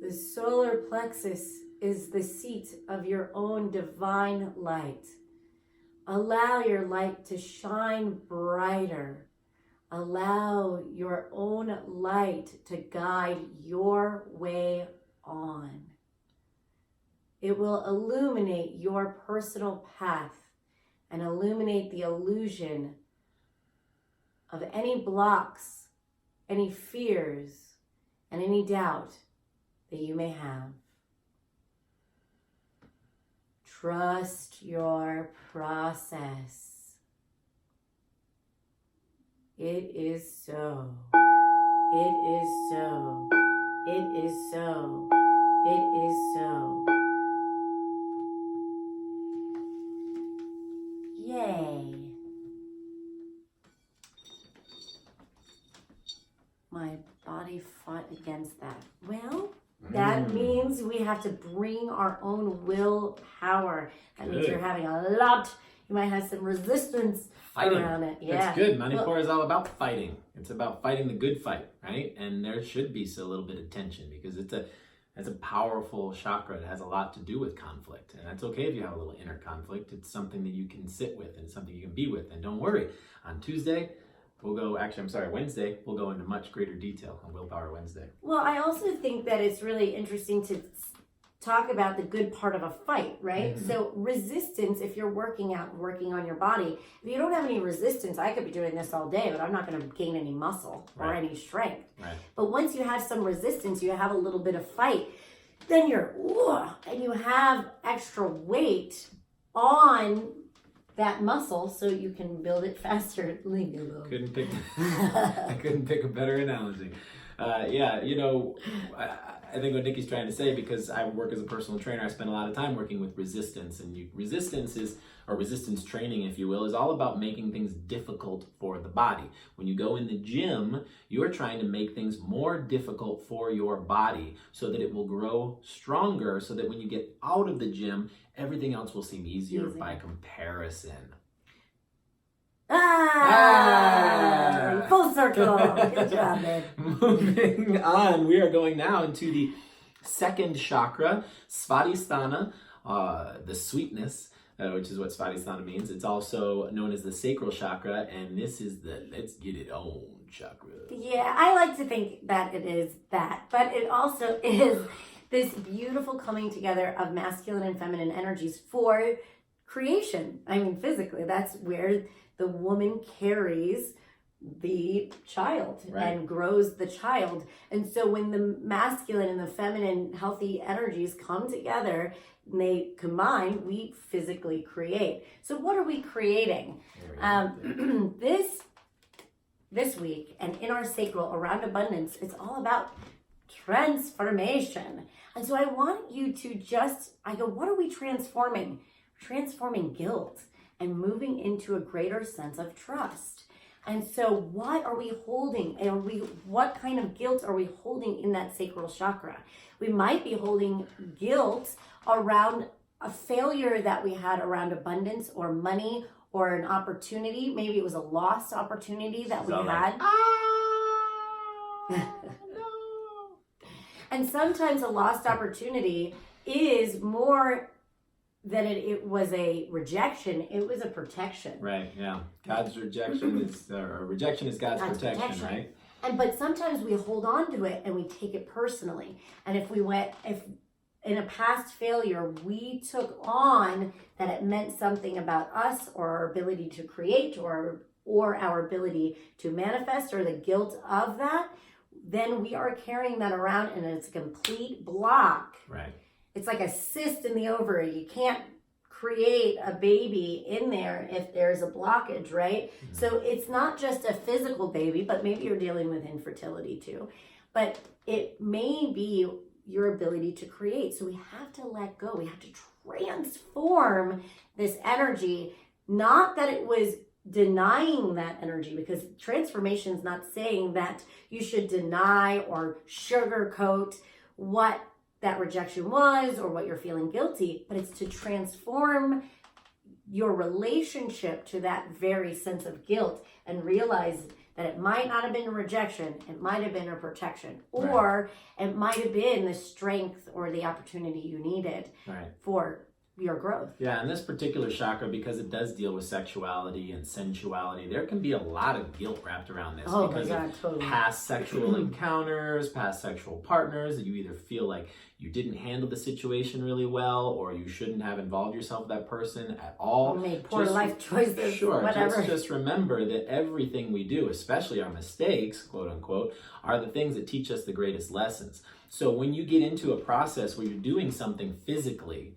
The solar plexus is the seat of your own divine light. Allow your light to shine brighter. Allow your own light to guide your way on. It will illuminate your personal path and illuminate the illusion of any blocks, any fears, and any doubt that you may have. Trust your process. It is so. It is so. It is so. It is so. Yay. My body fought against that. Well, that means we have to bring our own willpower. That means you're having a lot. You might have some resistance around it. Yeah. That's good. Manipur is all about fighting. It's about fighting the good fight, right? And there should be a little bit of tension because it's a powerful chakra. It has a lot to do with conflict. And that's okay if you have a little inner conflict. It's something that you can sit with and something you can be with. And don't worry, on Wednesday, we'll go into much greater detail on Willpower Wednesday. Well, I also think that it's really interesting to talk about the good part of a fight, right? Mm-hmm. So resistance, if you're working out and working on your body, if you don't have any resistance, I could be doing this all day, but I'm not going to gain any muscle or any strength. Right. But once you have some resistance, you have a little bit of fight, then and you have extra weight on that muscle so you can build it faster. Leave me alone. I couldn't pick a better analogy. I think what Nikki's trying to say, because I work as a personal trainer, I spend a lot of time working with resistance, and resistance training, if you will, is all about making things difficult for the body. When you go in the gym, you're trying to make things more difficult for your body so that it will grow stronger, so that when you get out of the gym, everything else will seem easier by comparison. Full circle. Good job, man. Moving on, we are going now into the second chakra, Svadhisthana, the sweetness, which is what Svadhisthana means. It's also known as the sacral chakra, and this is the let's get it on chakra. Yeah, I like to think that it is that, but it also is this beautiful coming together of masculine and feminine energies for creation. I mean, physically, that's where the woman carries the child and grows the child. And so when the masculine and the feminine healthy energies come together and they combine, we physically create. So what are we creating? This week and in our sacral around abundance, it's all about transformation. And so I want you to what are we transforming? Transforming guilt and moving into a greater sense of trust. And so what are we holding? What kind of guilt are we holding in that sacral chakra? We might be holding guilt around a failure that we had around abundance or money or an opportunity. Maybe it was a lost opportunity that we had. No. And sometimes a lost opportunity is more than it was a rejection, it was a protection. Right, yeah. God's rejection is God's protection, right? But sometimes we hold on to it and we take it personally. And if in a past failure, we took on that it meant something about us or our ability to create or our ability to manifest or the guilt of that, then we are carrying that around and it's a complete block. Right. It's like a cyst in the ovary. You can't create a baby in there if there's a blockage, right? Mm-hmm. So it's not just a physical baby, but maybe you're dealing with infertility too. But it may be your ability to create. So we have to let go. We have to transform this energy. Not that it was denying that energy, because transformation is not saying that you should deny or sugarcoat what that rejection was or what you're feeling guilty, but it's to transform your relationship to that very sense of guilt and realize that it might not have been a rejection, it might have been a protection, Right. or it might have been the strength or the opportunity you needed Right. for your growth. Yeah, and this particular chakra, because it does deal with sexuality and sensuality, there can be a lot of guilt wrapped around this Oh my because God, of totally. past sexual encounters, past sexual partners that you either feel like you didn't handle the situation really well, or you shouldn't have involved yourself with that person at all. You made poor Just- life choices, Sure, whatever. just remember that everything we do, especially our mistakes, quote unquote, are the things that teach us the greatest lessons. So when you get into a process where you're doing something physically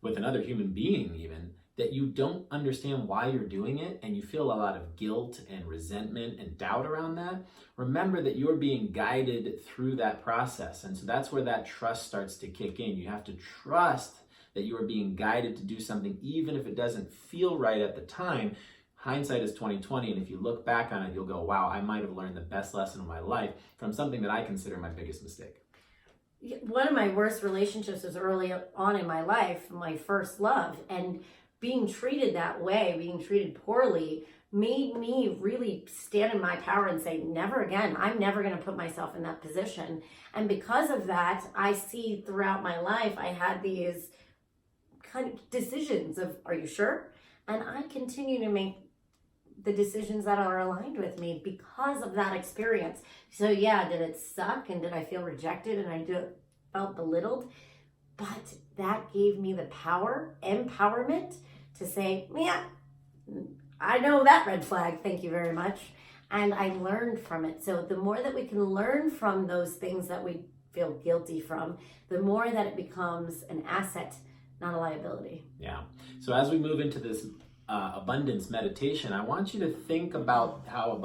with another human being even, that you don't understand why you're doing it and you feel a lot of guilt and resentment and doubt around that, remember that you're being guided through that process. And so that's where that trust starts to kick in. You have to trust that you are being guided to do something even if it doesn't feel right at the time. Hindsight is 20/20, and if you look back on it, you'll go, wow, I might have learned the best lesson of my life from something that I consider my biggest mistake. One of my worst relationships was early on in my life, my first love, and being treated that way, being treated poorly, made me really stand in my power and say, never again. I'm never going to put myself in that position. And because of that, I see throughout my life, I had these kind of decisions of, are you sure? And I continue to make the decisions that are aligned with me because of that experience. So yeah, did it suck and did I feel rejected and I felt belittled? But that gave me the power, empowerment to say, yeah, I know that red flag, thank you very much. And I learned from it. So the more that we can learn from those things that we feel guilty from, the more that it becomes an asset, not a liability. Yeah. So as we move into this abundance meditation, I want you to think about how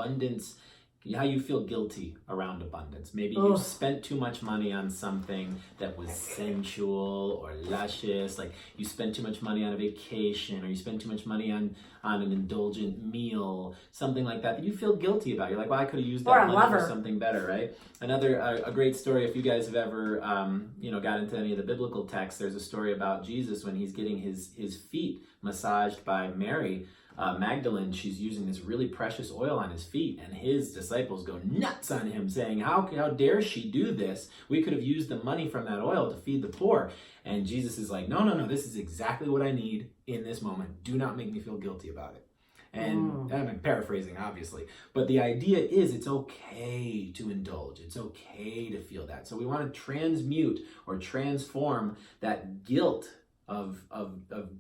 you feel guilty around abundance. Maybe you spent too much money on something that was sensual or luscious, like you spent too much money on a vacation, or you spent too much money on an indulgent meal, something like that you feel guilty about. You're like, well, I could have used that money for something better, right? Another a great story, if you guys have ever got into any of the biblical texts, there's a story about Jesus when he's getting his feet massaged by Mary Magdalene. She's using this really precious oil on his feet, and his disciples go nuts on him, saying, how dare she do this? We could have used the money from that oil to feed the poor. And Jesus is like, no, this is exactly what I need in this moment. Do not make me feel guilty about it. And I'm paraphrasing, obviously, but the idea is it's okay to indulge. It's okay to feel that. So we want to transmute or transform that guilt of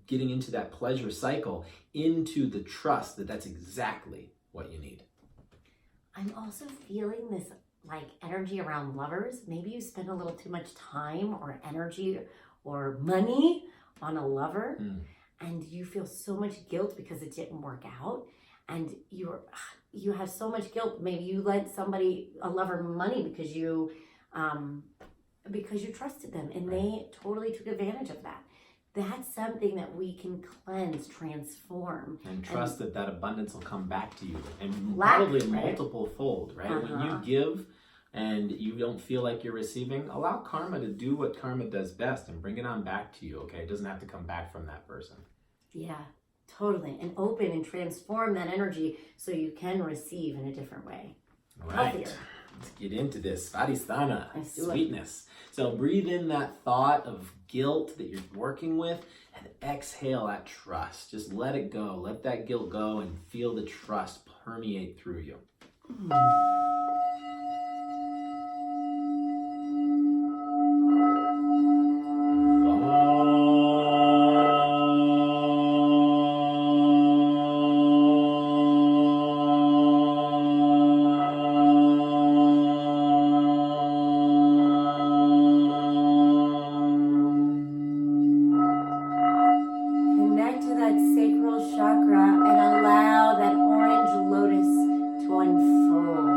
getting into that pleasure cycle into the trust that that's exactly what you need. I'm also feeling this like energy around lovers. Maybe you spend a little too much time or energy or money on a lover and you feel so much guilt because it didn't work out, and you have so much guilt. Maybe you lent a lover money because you trusted them and they totally took advantage of that. That's something that we can cleanse, transform. And trust that abundance will come back to you. And probably multiple fold, right? When you give and you don't feel like you're receiving, allow karma to do what karma does best and bring it on back to you, okay? It doesn't have to come back from that person. Yeah, totally. And open and transform that energy so you can receive in a different way. All right. Healthier. Let's get into this. Svadhisthana, Let's do it. sweetness. So breathe in that thought of guilt that you're working with and exhale that trust. Just let it go. Let that guilt go and feel the trust permeate through you. Connect to that sacral chakra and allow that orange lotus to unfold.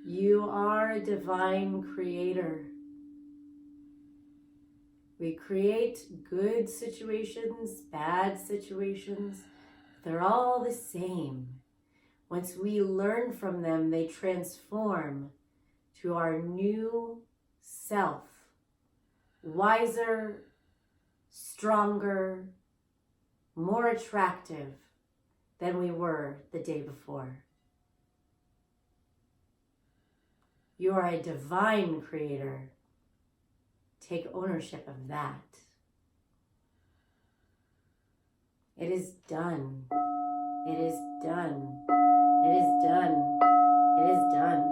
You are a divine creator. We create good situations, bad situations. They're all the same. Once we learn from them, they transform to our new self. Wiser, stronger, more attractive than we were the day before. You are a divine creator. Take ownership of that. It is done. It is done. It is done. It is done.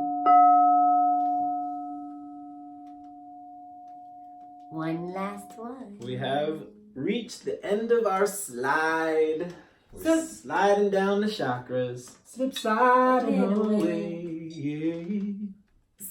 One last one. We have reached the end of our slide. We're sliding down the chakras. Slip sliding away. Yeah.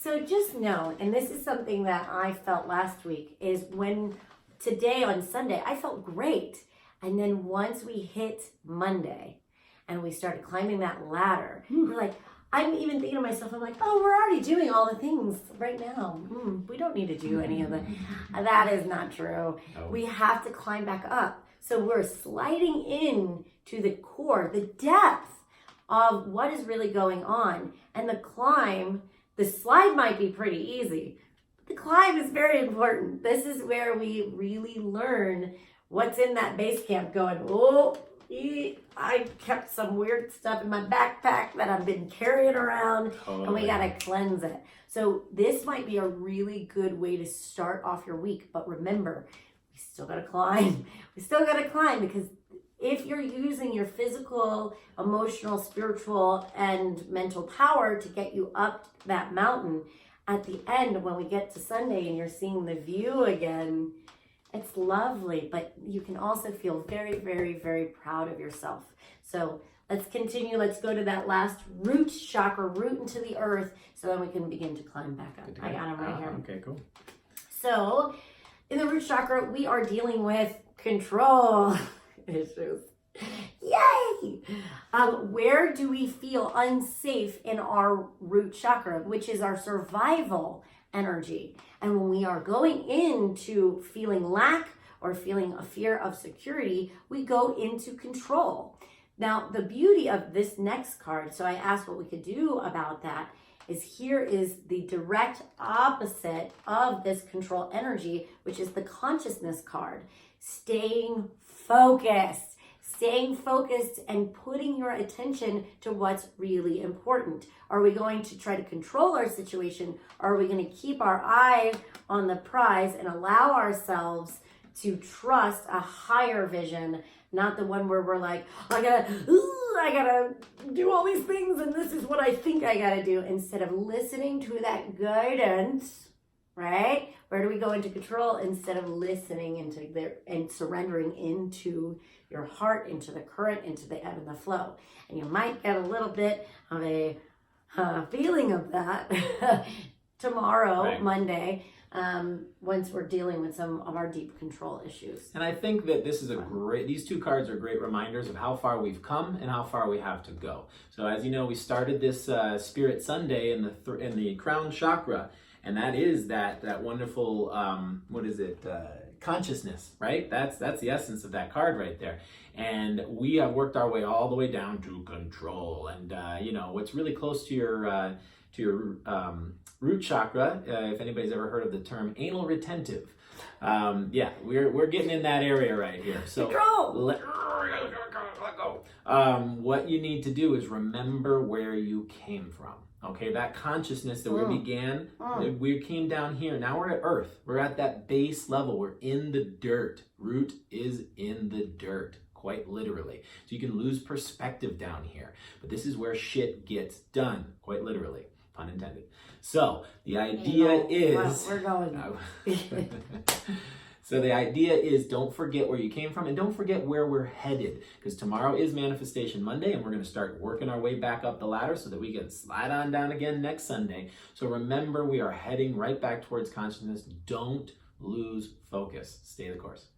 So just know, and this is something that I felt last week, is when today on Sunday, I felt great. And then once we hit Monday and we started climbing that ladder, we're like, I'm even thinking to myself, I'm like, oh, we're already doing all the things right now. We don't need to do any of it. That is not true. Oh. We have to climb back up. So we're sliding in to the core, the depth of what is really going on. And the climb, the slide might be pretty easy. The climb is very important. This is where we really learn what's in that base camp going, oh, I kept some weird stuff in my backpack that I've been carrying around, and we got to cleanse it. So this might be a really good way to start off your week. But remember, we still got to climb. We still got to climb, because if you're using your physical, emotional, spiritual, and mental power to get you up that mountain, at the end, when we get to Sunday and you're seeing the view again, it's lovely, but you can also feel very, very, very proud of yourself. So let's continue. Let's go to that last root chakra, root into the earth, so then we can begin to climb back up. I got them right here. Okay, cool. So in the root chakra, we are dealing with control issues. Yay! Where do we feel unsafe in our root chakra, which is our survival energy? And when we are going into feeling lack or feeling a fear of security, we go into control. Now, the beauty of this next card, so I asked what we could do about that, is here is the direct opposite of this control energy, which is the consciousness card. Staying focused and putting your attention to what's really important. Are we going to try to control our situation? Or are we going to keep our eye on the prize and allow ourselves to trust a higher vision, not the one where we're like, I gotta do all these things and this is what I think I gotta do, instead of listening to that guidance, right? Where do we go into control instead of listening into and surrendering into your heart, into the current, into the ebb and the flow? And you might get a little bit of a feeling of that tomorrow, right. Monday, once we're dealing with some of our deep control issues. And I think that this is these two cards are great reminders of how far we've come and how far we have to go. So as you know, we started this Spirit Sunday in the crown chakra, and that is that wonderful, consciousness, right? That's the essence of that card right there. And we have worked our way all the way down to control. And what's really close to your root chakra, if anybody's ever heard of the term anal retentive, we're getting in that area right here. So let go. What you need to do is remember where you came from. Okay, that consciousness that we began, we came down here. Now we're at earth. We're at that base level. We're in the dirt. Root is in the dirt, quite literally. So you can lose perspective down here. But this is where shit gets done, quite literally. Pun intended. So the idea is... We're going. So the idea is, don't forget where you came from and don't forget where we're headed, because tomorrow is Manifestation Monday and we're going to start working our way back up the ladder so that we can slide on down again next Sunday. So remember, we are heading right back towards consciousness. Don't lose focus. Stay the course.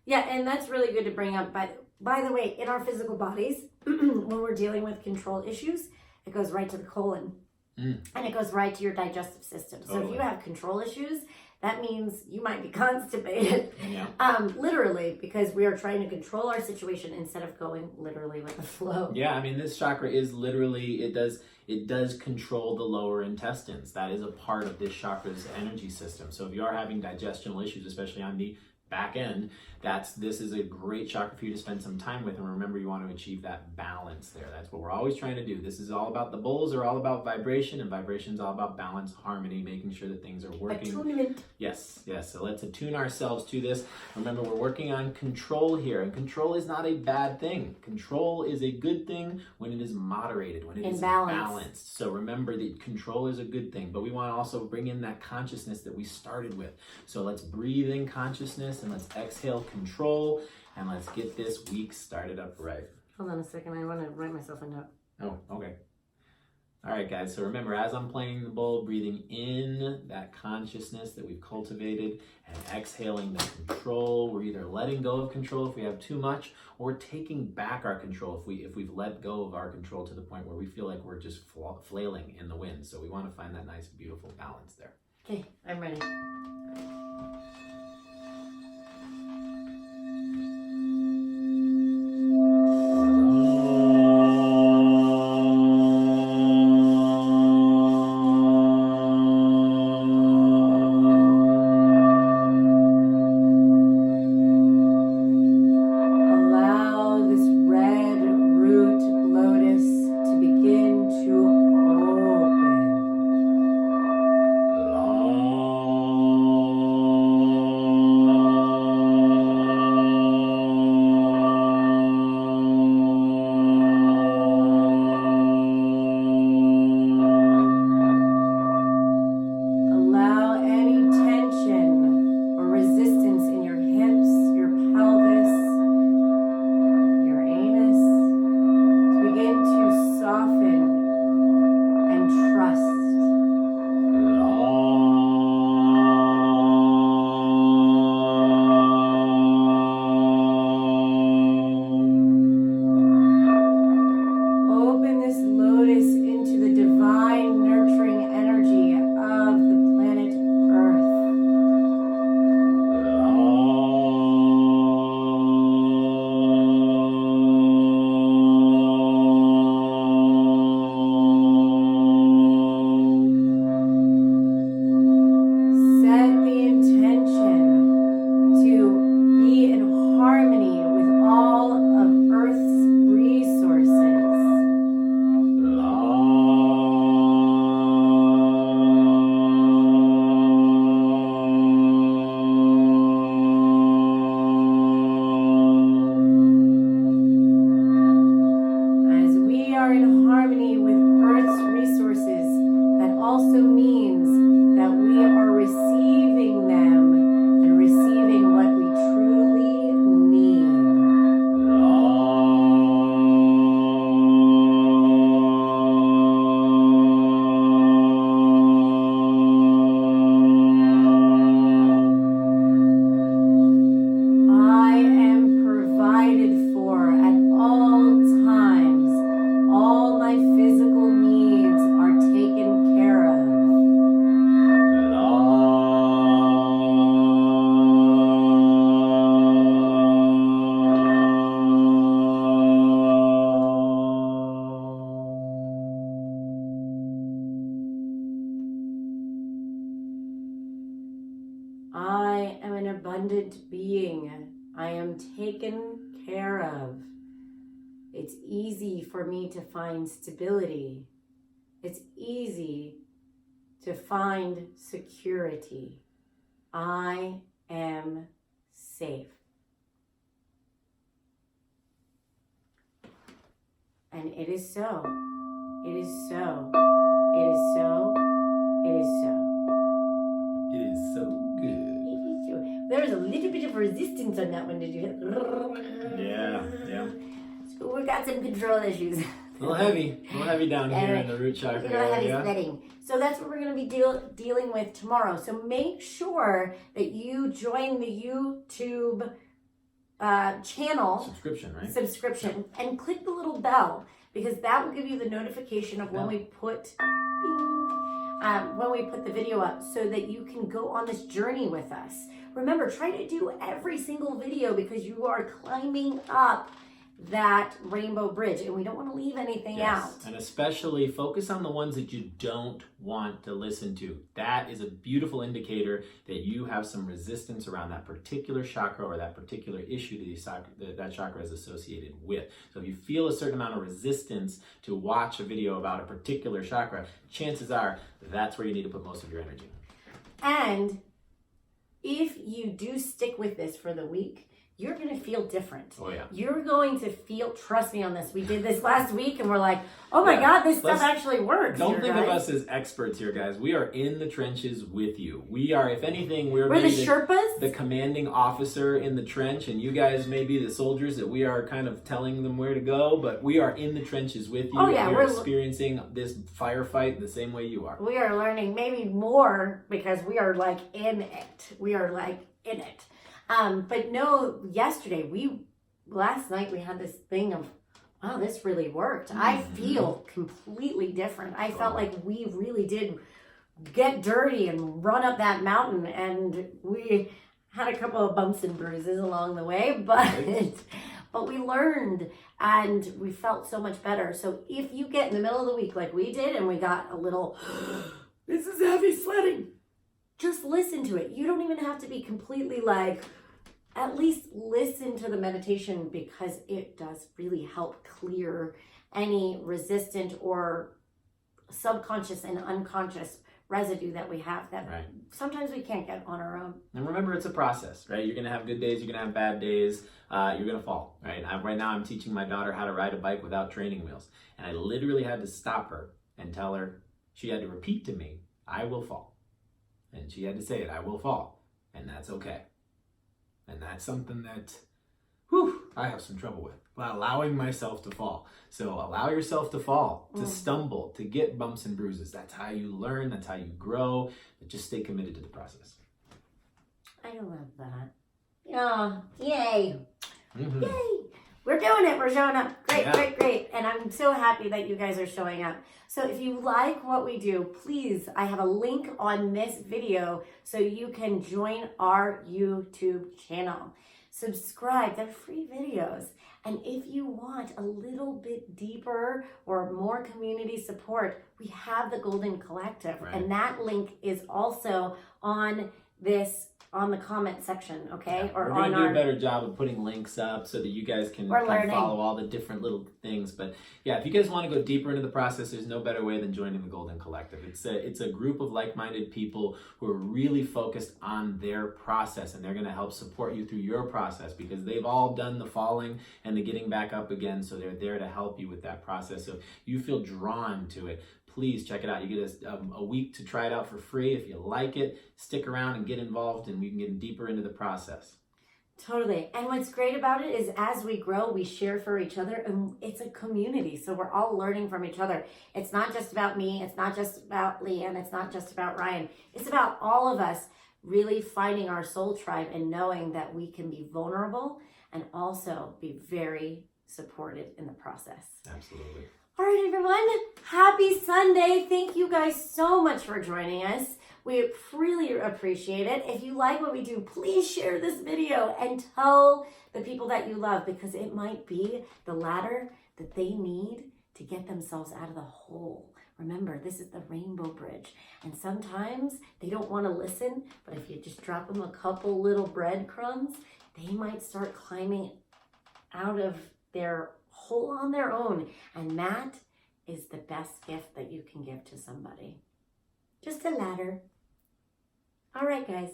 Yeah, and that's really good to bring up. By the way, in our physical bodies, when we're dealing with control issues, it goes right to the colon. and it goes right to your digestive system. So if you have control issues, that means you might be constipated. Literally, because we are trying to control our situation instead of going literally with the flow. Yeah, I mean, this chakra is literally, it does control the lower intestines. That is a part of this chakra's energy system. So if you are having digestional issues, especially on the back end, this is a great chakra for you to spend some time with. And remember, you want to achieve that balance there. That's what we're always trying to do. This is all about, the bowls are all about vibration, and vibration is all about balance, harmony, making sure that things are working. Attunement. Yes. So let's attune ourselves to this. Remember, we're working on control here, and control is not a bad thing. Control is a good thing when it is moderated, when it is balanced. So remember that control is a good thing, but we want to also bring in that consciousness that we started with. So let's breathe in consciousness and let's exhale control, and let's get this week started up right. Hold on a second. I want to write myself a note. Oh, okay. All right, guys. So remember, as I'm playing the bowl, breathing in that consciousness that we've cultivated and exhaling the control. We're either letting go of control if we have too much, or taking back our control if we've let go of our control to the point where we feel like we're just flailing in the wind. So we want to find that nice, beautiful balance there. Okay, I'm ready. I am an abundant being. I am taken care of. It's easy for me to find stability. It's easy to find security. I am safe. And it is so. It is so. It is so. It is so. It is so good. There was a little bit of resistance on that one, did you? Yeah. So we got some control issues. A little heavy down here in the root chakra heavy area. sweating. So that's what we're going to be dealing with tomorrow. So make sure that you join the YouTube channel Subscription, and click the little bell, because that will give you the notification of when we put when we put the video up so that you can go on this journey with us. Remember, try to do every single video because you are climbing up that rainbow bridge and we don't want to leave anything out. And especially focus on the ones that you don't want to listen to. That is a beautiful indicator that you have some resistance around that particular chakra or that particular issue that chakra is associated with. So if you feel a certain amount of resistance to watch a video about a particular chakra, chances are that's where you need to put most of your energy. And if you do stick with this for the week, you're going to feel different. Oh, yeah. You're going to feel, trust me on this. We did this last week and we're like, oh my God, this stuff actually works. Don't think of us as experts here, guys. We are in the trenches with you. We are, if anything, we're the Sherpas, the commanding officer in the trench, and you guys may be the soldiers that we are kind of telling them where to go, but we are in the trenches with you. Oh, yeah. We're experiencing this firefight the same way you are. We are learning maybe more because we are like in it. We are like in it. But no, last night we had this thing of, wow, this really worked. Mm-hmm. I feel completely different. I felt like we really did get dirty and run up that mountain, and we had a couple of bumps and bruises along the way, but we learned and we felt so much better. So if you get in the middle of the week like we did and we got a little, this is heavy sledding, just listen to it. You don't even have to be completely like, at least listen to the meditation because it does really help clear any resistant or subconscious and unconscious residue that we have that sometimes we can't get on our own. And remember, it's a process, right? You're going to have good days, you're going to have bad days, you're going to fall, right? Right now I'm teaching my daughter how to ride a bike without training wheels. And I literally had to stop her and tell her, she had to repeat to me, I will fall. And she had to say it, I will fall. And that's okay. And that's something that, I have some trouble with. Allowing myself to fall. So allow yourself to fall, to stumble, to get bumps and bruises. That's how you learn, that's how you grow. But just stay committed to the process. I love that. Oh, yay. Mm-hmm. Yay. We're doing it. We're showing up. Great. And I'm so happy that you guys are showing up. So if you like what we do, please, I have a link on this video so you can join our YouTube channel. Subscribe. They're free videos. And if you want a little bit deeper or more community support, we have the Golden Collective. And that link is also on the comment section, okay? Yeah, we're going to do a better job of putting links up so that you guys can kind of follow all the different little things. But yeah, if you guys want to go deeper into the process, there's no better way than joining the Golden Collective. It's a group of like-minded people who are really focused on their process, and they're going to help support you through your process because they've all done the falling and the getting back up again, so they're there to help you with that process. So if you feel drawn to it, please check it out. You get a week to try it out for free. If you like it, stick around and get involved, and we can get deeper into the process. Totally. And what's great about it is as we grow, we share for each other, and it's a community. So we're all learning from each other. It's not just about me. It's not just about Leanne. It's not just about Ryan. It's about all of us really finding our soul tribe and knowing that we can be vulnerable and also be very supported in the process. Absolutely. All right, everyone. Happy Sunday. Thank you guys so much for joining us. We really appreciate it. If you like what we do, please share this video and tell the people that you love because it might be the ladder that they need to get themselves out of the hole. Remember, this is the rainbow bridge. And sometimes they don't want to listen, but if you just drop them a couple little breadcrumbs, they might start climbing out of their hole on their own. And that is the best gift that you can give to somebody. Just a ladder. All right, guys.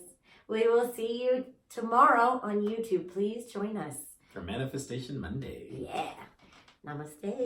We will see you tomorrow on YouTube. Please join us. For Manifestation Monday. Yeah. Namaste.